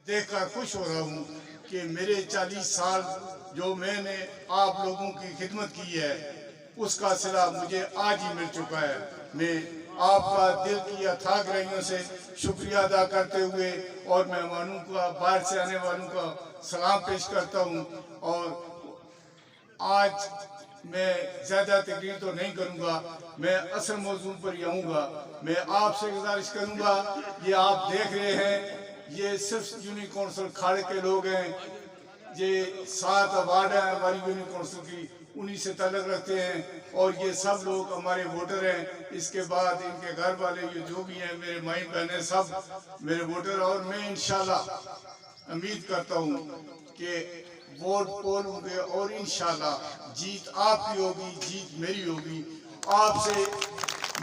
देख कर खुश हो रहा हूँ कि मेरे 40 साल जो मैंने आप लोगों की खिदमत की है उसका सिला मुझे आज ही मिल चुका है। मैं आपका दिल की अथाह गहराइयों से शुक्रिया अदा करते हुए और मेहमानों का, बाहर से आने वालों का सलाम पेश करता हूँ। और आज मैं ज़्यादा तकरीर तो नहीं करूँगा, मैं असल मौजू पर ही आऊँगा। मैं आपसे गुजारिश करूँगा, ये आप देख रहे हैं ये सिर्फ यूनियन कौंसिल खाड़े के लोग हैं। ये 7 अवार्ड हैं हमारी यूनियन कौंसिल की, उन्हीं से ताल्लुक़ रखते हैं और ये सब लोग हमारे वोटर हैं। इसके बाद इनके घर वाले ये जो भी हैं मेरे माई बहनें सब मेरे वोटर। और मैं इंशाल्लाह उम्मीद करता हूँ कि वोट पोल होंगे और इंशाल्लाह जीत आपकी होगी, जीत मेरी होगी। आपसे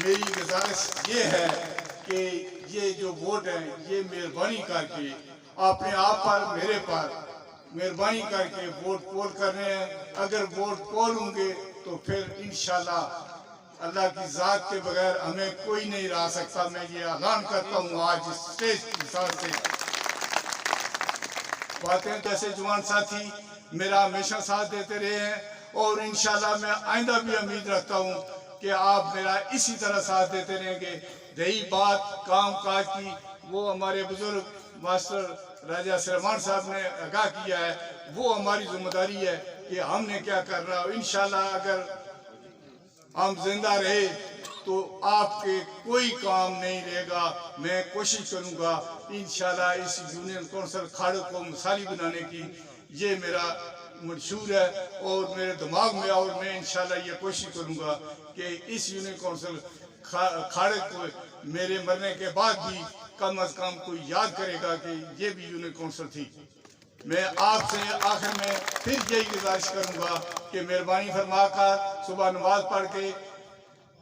मेरी गुजारिश ये है कि ये जो वोट है ये मेहरबानी करके अपने आप पर, मेरे पर मेहरबानी करके वोट पोल करने हैं। अगर वोट पोल होंगे तो फिर इंशाल्लाह अल्लाह की ज़ात के बगैर हमें कोई नहीं रह सकता। मैं ये ऐलान करता हूँ आज इस स्टेज के साथ से। बातें जैसे जवान साथी मेरा हमेशा साथ देते रहे हैं और इंशाल्लाह मैं आइंदा भी उम्मीद रखता हूँ कि आप मेरा इसी तरह साथ देते रहेंगे। रही बात काम काज की, वो हमारे बुजुर्ग मास्टर राजा सलमान साहब ने आगाह किया है, वो हमारी जिम्मेदारी है कि हमने क्या कर रहा है। इंशाल्लाह अगर हम जिंदा रहे तो आपके कोई काम नहीं रहेगा। मैं कोशिश करूंगा इंशाल्लाह इस यूनियन कौंसिल खाड़े को मिसाली बनाने की, ये मेरा मंशूर है और मेरे दिमाग में, और मैं इंशाल्लाह ये कोशिश करूंगा कि इस यूनियन कौंसिल खाड़े को मेरे मरने के बाद भी कम अज कम कोई याद करेगा कि ये भी यूनियन कौंसिल थी। मैं आपसे आखिर में फिर यही गुजारिश करूंगा कि मेहरबानी फरमाकर सुबह नमाज पढ़ के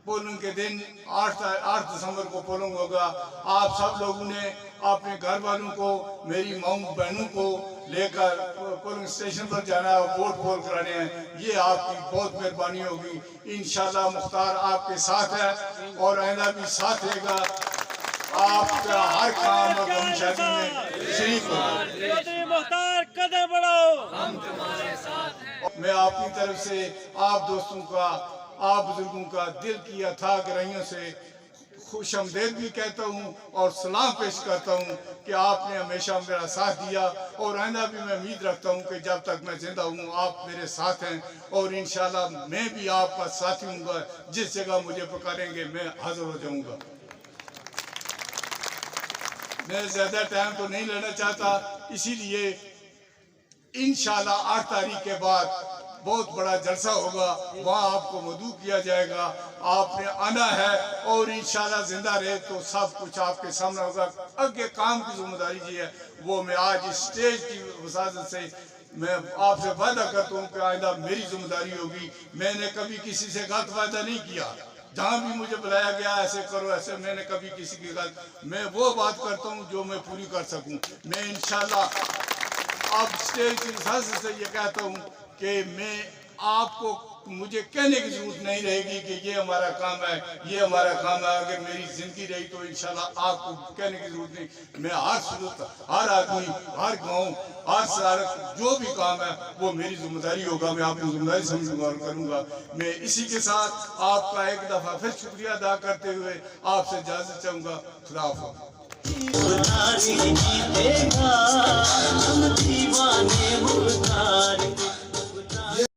पोलिंग के दिन 8 दिसंबर को पोलिंग होगा। आप सब लोगों ने अपने घर वालों को, मेरी माँ बहनों को लेकर पोलिंग स्टेशन पर जाना है, वोट पोल कराने हैं। ये आपकी बहुत मेहरबानी होगी। इंशाल्लाह मुख्तार आपके साथ है और आइंदा भी साथ रहेगा। आपका हर काम और गम शादी में शरीक होगा। मुख्तार कदम बढ़ाओ, हम तुम्हारे साथ हैं। मैं अपनी तरफ से आप दोस्तों का, आप बुजुर्गों का दिल की अथाह गहराइयों से खुश आमदीद भी कहता हूँ और सलाम पेश करता हूँ कि आपने हमेशा मेरा साथ दिया और आइंदा भी मैं उम्मीद रखता हूँ कि जब तक मैं जिंदा हूँ आप मेरे साथ हैं और इंशाल्लाह मैं भी आपका साथी हूँगा। जिस जगह मुझे पुकारेंगे मैं हाजिर हो जाऊँगा। मैं ज़्यादा टाइम तो नहीं लेना चाहता, इसीलिए इंशाल्लाह 8 तारीख के बाद बहुत बड़ा जलसा होगा, वहाँ आपको मदऊ किया जाएगा। आपने आना है और इंशाल्लाह जिंदा रहे तो सब कुछ आपके सामने होगा। आगे काम की जिम्मेदारी जी है, वो मैं आज इस स्टेज की वसादत से मैं आपसे वादा करता हूँ कि आइंदा मेरी जिम्मेदारी होगी। मैंने कभी किसी से गलत वादा नहीं किया, जहाँ भी मुझे बुलाया गया ऐसे करो ऐसे, मैंने कभी किसी की गलत, मैं वो बात करता हूँ जो मैं पूरी कर सकूँ। मैं इंशाल्लाह अब स्टेज की वसादत से ये कहता हूँ कि मैं आपको, मुझे कहने की जरूरत नहीं रहेगी कि ये हमारा काम है, ये हमारा काम है। अगर मेरी जिंदगी रही तो इंशाल्लाह आपको कहने की जरूरत नहीं। मैं हर सूरत, हर आदमी, हर गांव, हर सड़क, जो भी काम है वो मेरी जिम्मेदारी होगा। मैं आपकी जिम्मेदारी समझूंगा और करूंगा। मैं इसी के साथ आपका एक दफा फिर शुक्रिया अदा करते हुए आपसे इजाजत चाहूंगा। खुदा हाफिज़।